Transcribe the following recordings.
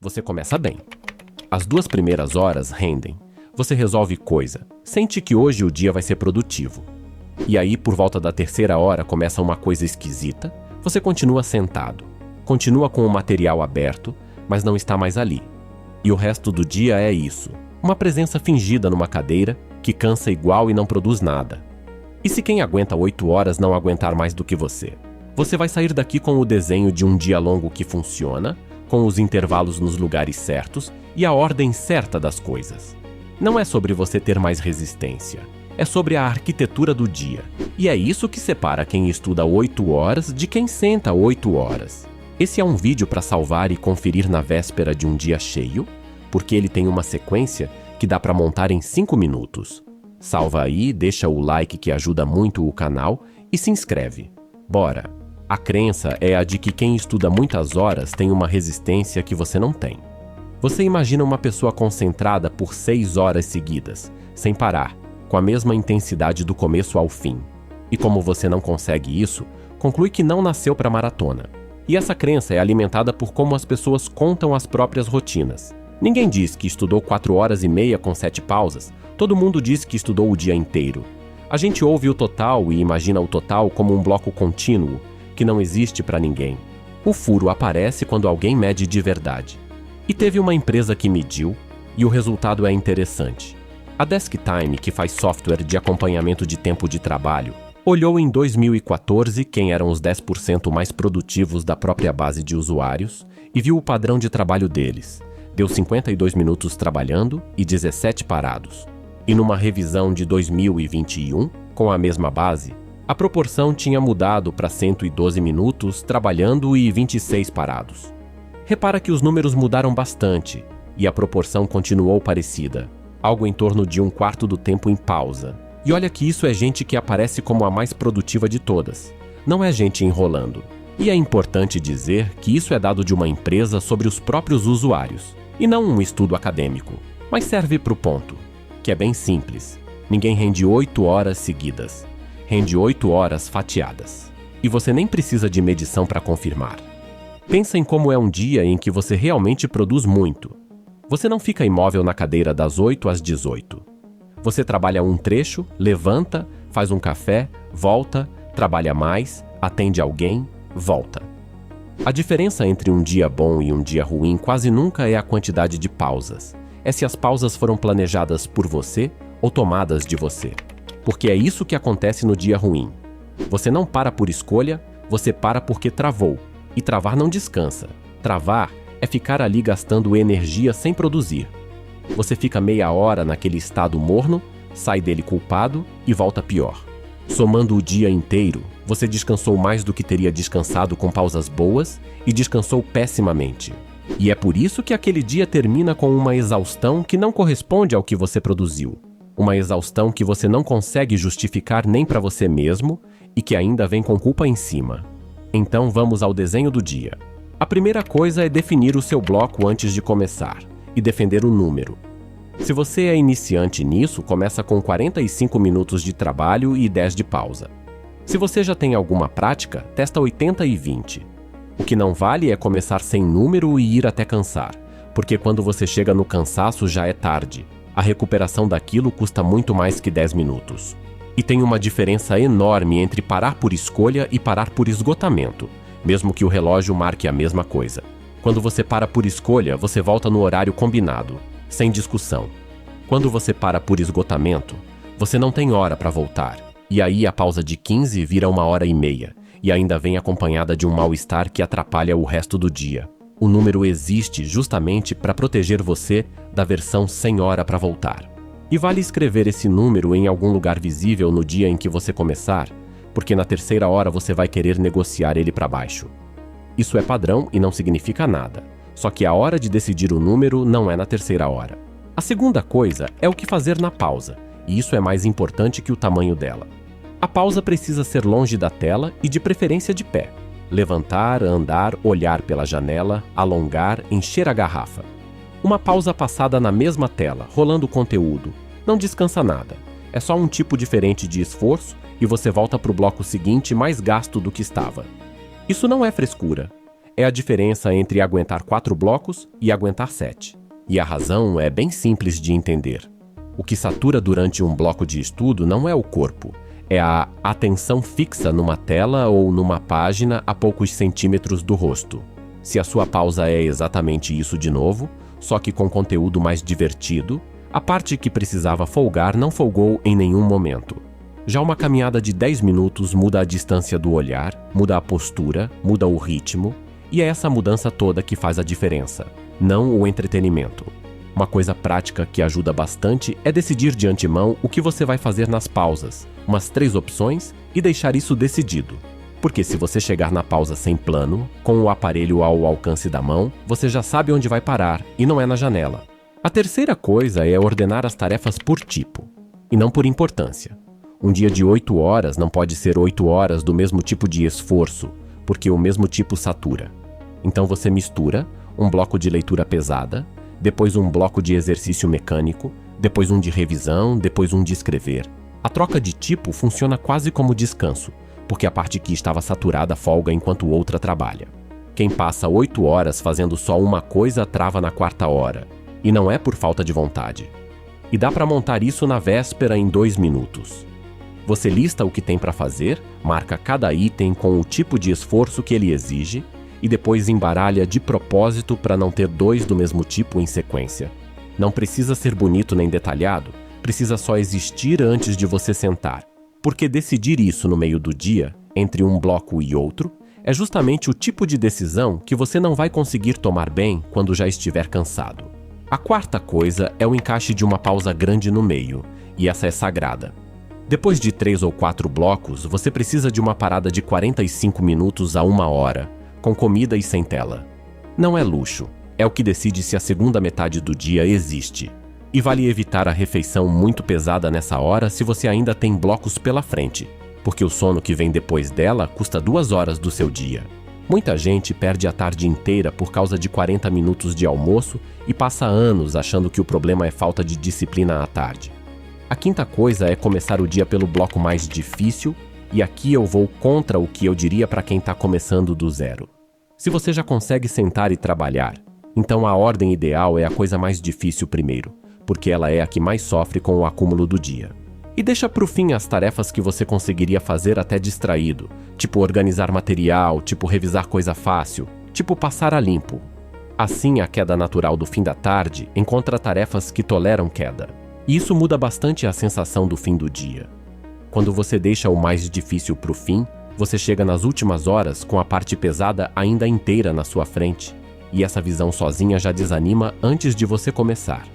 você começa bem. As 2 primeiras horas rendem. Você resolve coisa. Sente que hoje o dia vai ser produtivo. E aí, por volta da 3ª hora, começa uma coisa esquisita. Você continua sentado. Continua com o material aberto, mas não está mais ali. E o resto do dia é isso. Uma presença fingida numa cadeira que cansa igual e não produz nada. E se quem aguenta 8 horas não aguentar mais do que você? Você vai sair daqui com o desenho de um dia longo que funciona, com os intervalos nos lugares certos e a ordem certa das coisas. Não é sobre você ter mais resistência. É sobre a arquitetura do dia. E é isso que separa quem estuda 8 horas de quem senta 8 horas. Esse é um vídeo para salvar e conferir na véspera de um dia cheio, porque ele tem uma sequência que dá para montar em 5 minutos. Salva aí, deixa o like que ajuda muito o canal e se inscreve. Bora! A crença é a de que quem estuda muitas horas tem uma resistência que você não tem. Você imagina uma pessoa concentrada por 6 horas seguidas, sem parar, com a mesma intensidade do começo ao fim. E como você não consegue isso, conclui que não nasceu para maratona. E essa crença é alimentada por como as pessoas contam as próprias rotinas. Ninguém diz que estudou 4 horas e meia com 7 pausas. Todo mundo diz que estudou o dia inteiro. A gente ouve o total e imagina o total como um bloco contínuo, que não existe para ninguém. O furo aparece quando alguém mede de verdade. E teve uma empresa que mediu, e o resultado é interessante. A Desktime, que faz software de acompanhamento de tempo de trabalho, olhou em 2014 quem eram os 10% mais produtivos da própria base de usuários e viu o padrão de trabalho deles. Deu 52 minutos trabalhando e 17 parados. E numa revisão de 2021, com a mesma base, a proporção tinha mudado para 112 minutos trabalhando e 26 parados. Repara que os números mudaram bastante e a proporção continuou parecida, algo em torno de 1/4 do tempo em pausa. E olha que isso é gente que aparece como a mais produtiva de todas. Não é gente enrolando. E é importante dizer que isso é dado de uma empresa sobre os próprios usuários, e não um estudo acadêmico. Mas serve para o ponto, que é bem simples. Ninguém rende 8 horas seguidas. Rende 8 horas fatiadas. E você nem precisa de medição para confirmar. Pensa em como é um dia em que você realmente produz muito. Você não fica imóvel na cadeira das 8 às 18. Você trabalha um trecho, levanta, faz um café, volta, trabalha mais, atende alguém, volta. A diferença entre um dia bom e um dia ruim quase nunca é a quantidade de pausas. É se as pausas foram planejadas por você ou tomadas de você. Porque é isso que acontece no dia ruim. Você não para por escolha, você para porque travou. E travar não descansa. Travar é ficar ali gastando energia sem produzir. Você fica meia hora naquele estado morno, sai dele culpado e volta pior. Somando o dia inteiro, você descansou mais do que teria descansado com pausas boas e descansou pessimamente. E é por isso que aquele dia termina com uma exaustão que não corresponde ao que você produziu. Uma exaustão que você não consegue justificar nem para você mesmo e que ainda vem com culpa em cima. Então vamos ao desenho do dia. A primeira coisa é definir o seu bloco antes de começar e defender o número. Se você é iniciante nisso, começa com 45 minutos de trabalho e 10 de pausa. Se você já tem alguma prática, testa 80 e 20. O que não vale é começar sem número e ir até cansar, porque quando você chega no cansaço já é tarde. A recuperação daquilo custa muito mais que 10 minutos. E tem uma diferença enorme entre parar por escolha e parar por esgotamento, mesmo que o relógio marque a mesma coisa. Quando você para por escolha, você volta no horário combinado, sem discussão. Quando você para por esgotamento, você não tem hora para voltar. E aí a pausa de 15 vira 1h30, e ainda vem acompanhada de um mal-estar que atrapalha o resto do dia. O número existe justamente para proteger você da versão sem hora para voltar. E vale escrever esse número em algum lugar visível no dia em que você começar, porque na 3ª hora você vai querer negociar ele para baixo. Isso é padrão e não significa nada, só que a hora de decidir o número não é na 3ª hora. A segunda coisa é o que fazer na pausa, e isso é mais importante que o tamanho dela. A pausa precisa ser longe da tela e de preferência de pé. Levantar, andar, olhar pela janela, alongar, encher a garrafa. Uma pausa passada na mesma tela, rolando conteúdo. Não descansa nada. É só um tipo diferente de esforço e você volta para o bloco seguinte mais gasto do que estava. Isso não é frescura. É a diferença entre aguentar 4 blocos e aguentar 7. E a razão é bem simples de entender. O que satura durante um bloco de estudo não é o corpo, é a atenção fixa numa tela ou numa página a poucos centímetros do rosto. Se a sua pausa é exatamente isso de novo, só que com conteúdo mais divertido, a parte que precisava folgar não folgou em nenhum momento. Já uma caminhada de 10 minutos muda a distância do olhar, muda a postura, muda o ritmo, e é essa mudança toda que faz a diferença, não o entretenimento. Uma coisa prática que ajuda bastante é decidir de antemão o que você vai fazer nas pausas, umas 3 opções, e deixar isso decidido. Porque se você chegar na pausa sem plano, com o aparelho ao alcance da mão, você já sabe onde vai parar, e não é na janela. A terceira coisa é ordenar as tarefas por tipo, e não por importância. Um dia de 8 horas não pode ser 8 horas do mesmo tipo de esforço, porque o mesmo tipo satura. Então você mistura um bloco de leitura pesada, depois um bloco de exercício mecânico, depois um de revisão, depois um de escrever. A troca de tipo funciona quase como descanso, porque a parte que estava saturada folga enquanto outra trabalha. Quem passa 8 horas fazendo só uma coisa trava na 4ª hora, e não é por falta de vontade. E dá para montar isso na véspera em 2 minutos. Você lista o que tem para fazer, marca cada item com o tipo de esforço que ele exige, e depois embaralha de propósito para não ter 2 do mesmo tipo em sequência. Não precisa ser bonito nem detalhado, precisa só existir antes de você sentar. Porque decidir isso no meio do dia, entre um bloco e outro, é justamente o tipo de decisão que você não vai conseguir tomar bem quando já estiver cansado. A 4ª coisa é o encaixe de uma pausa grande no meio, e essa é sagrada. Depois de 3 ou 4 blocos, você precisa de uma parada de 45 minutos a 1 hora, com comida e sem tela. Não é luxo, é o que decide se a segunda metade do dia existe. E vale evitar a refeição muito pesada nessa hora se você ainda tem blocos pela frente, porque o sono que vem depois dela custa 2 horas do seu dia. Muita gente perde a tarde inteira por causa de 40 minutos de almoço e passa anos achando que o problema é falta de disciplina à tarde. A 5ª coisa é começar o dia pelo bloco mais difícil, e aqui eu vou contra o que eu diria para quem está começando do zero. Se você já consegue sentar e trabalhar, então a ordem ideal é a coisa mais difícil primeiro, porque ela é a que mais sofre com o acúmulo do dia. E deixa para o fim as tarefas que você conseguiria fazer até distraído, tipo organizar material, tipo revisar coisa fácil, tipo passar a limpo. Assim, a queda natural do fim da tarde encontra tarefas que toleram queda. E isso muda bastante a sensação do fim do dia. Quando você deixa o mais difícil para o fim, você chega nas últimas horas com a parte pesada ainda inteira na sua frente, e essa visão sozinha já desanima antes de você começar.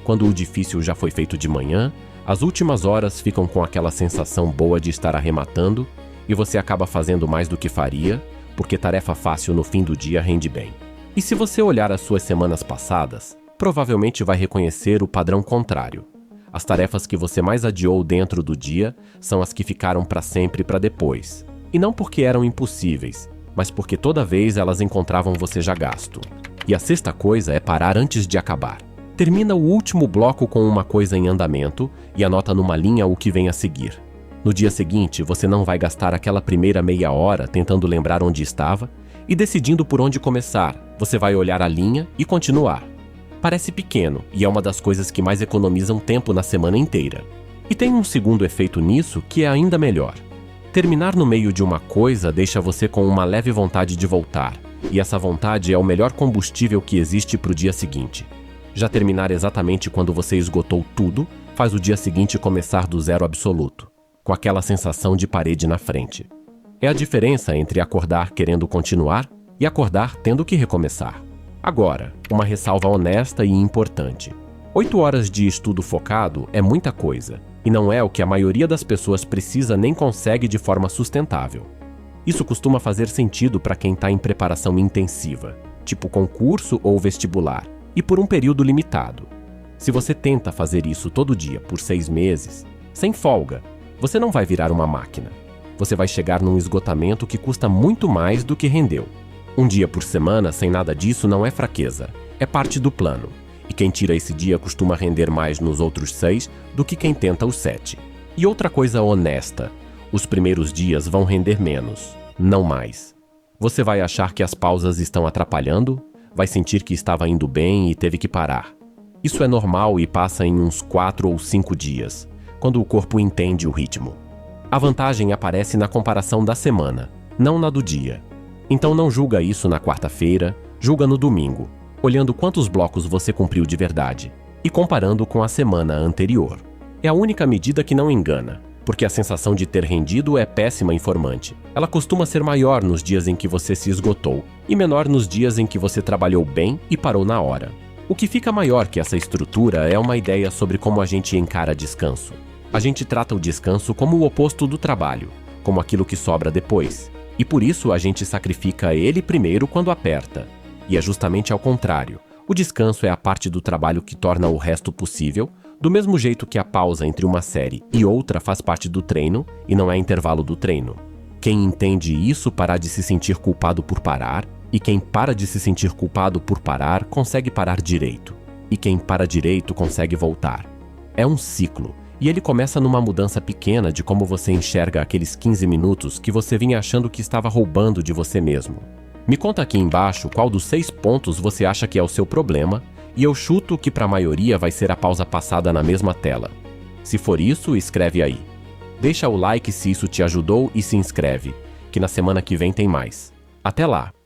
Quando o difícil já foi feito de manhã, as últimas horas ficam com aquela sensação boa de estar arrematando, e você acaba fazendo mais do que faria, porque tarefa fácil no fim do dia rende bem. E se você olhar as suas semanas passadas, provavelmente vai reconhecer o padrão contrário. As tarefas que você mais adiou dentro do dia são as que ficaram para sempre para depois. E não porque eram impossíveis, mas porque toda vez elas encontravam você já gasto. E a 6ª coisa é parar antes de acabar. Termina o último bloco com uma coisa em andamento e anota numa linha o que vem a seguir. No dia seguinte, você não vai gastar aquela primeira meia hora tentando lembrar onde estava e decidindo por onde começar. Você vai olhar a linha e continuar. Parece pequeno e é uma das coisas que mais economizam tempo na semana inteira. E tem um segundo efeito nisso que é ainda melhor. Terminar no meio de uma coisa deixa você com uma leve vontade de voltar, e essa vontade é o melhor combustível que existe para o dia seguinte. Já terminar exatamente quando você esgotou tudo faz o dia seguinte começar do zero absoluto, com aquela sensação de parede na frente. É a diferença entre acordar querendo continuar e acordar tendo que recomeçar. Agora, uma ressalva honesta e importante. 8 horas de estudo focado é muita coisa, e não é o que a maioria das pessoas precisa nem consegue de forma sustentável. Isso costuma fazer sentido para quem está em preparação intensiva, tipo concurso ou vestibular, e por um período limitado. Se você tenta fazer isso todo dia por 6 meses, sem folga, você não vai virar uma máquina. Você vai chegar num esgotamento que custa muito mais do que rendeu. Um dia por semana sem nada disso não é fraqueza, é parte do plano. E quem tira esse dia costuma render mais nos outros 6 do que quem tenta os 7. E outra coisa honesta, os primeiros dias vão render menos, não mais. Você vai achar que as pausas estão atrapalhando, vai sentir que estava indo bem e teve que parar. Isso é normal e passa em uns 4 ou 5 dias, quando o corpo entende o ritmo. A vantagem aparece na comparação da semana, não na do dia. Então não julga isso na quarta-feira, julga no domingo, olhando quantos blocos você cumpriu de verdade e comparando com a semana anterior. É a única medida que não engana, porque a sensação de ter rendido é péssima informante. Ela costuma ser maior nos dias em que você se esgotou e menor nos dias em que você trabalhou bem e parou na hora. O que fica maior que essa estrutura é uma ideia sobre como a gente encara descanso. A gente trata o descanso como o oposto do trabalho, como aquilo que sobra depois. E por isso a gente sacrifica ele primeiro quando aperta. E é justamente ao contrário. O descanso é a parte do trabalho que torna o resto possível, do mesmo jeito que a pausa entre uma série e outra faz parte do treino e não é intervalo do treino. Quem entende isso para de se sentir culpado por parar, e quem para de se sentir culpado por parar consegue parar direito. E quem para direito consegue voltar. É um ciclo, e ele começa numa mudança pequena de como você enxerga aqueles 15 minutos que você vinha achando que estava roubando de você mesmo. Me conta aqui embaixo qual dos 6 pontos você acha que é o seu problema, e eu chuto que para a maioria vai ser a pausa passada na mesma tela. Se for isso, escreve aí. Deixa o like se isso te ajudou e se inscreve, que na semana que vem tem mais. Até lá!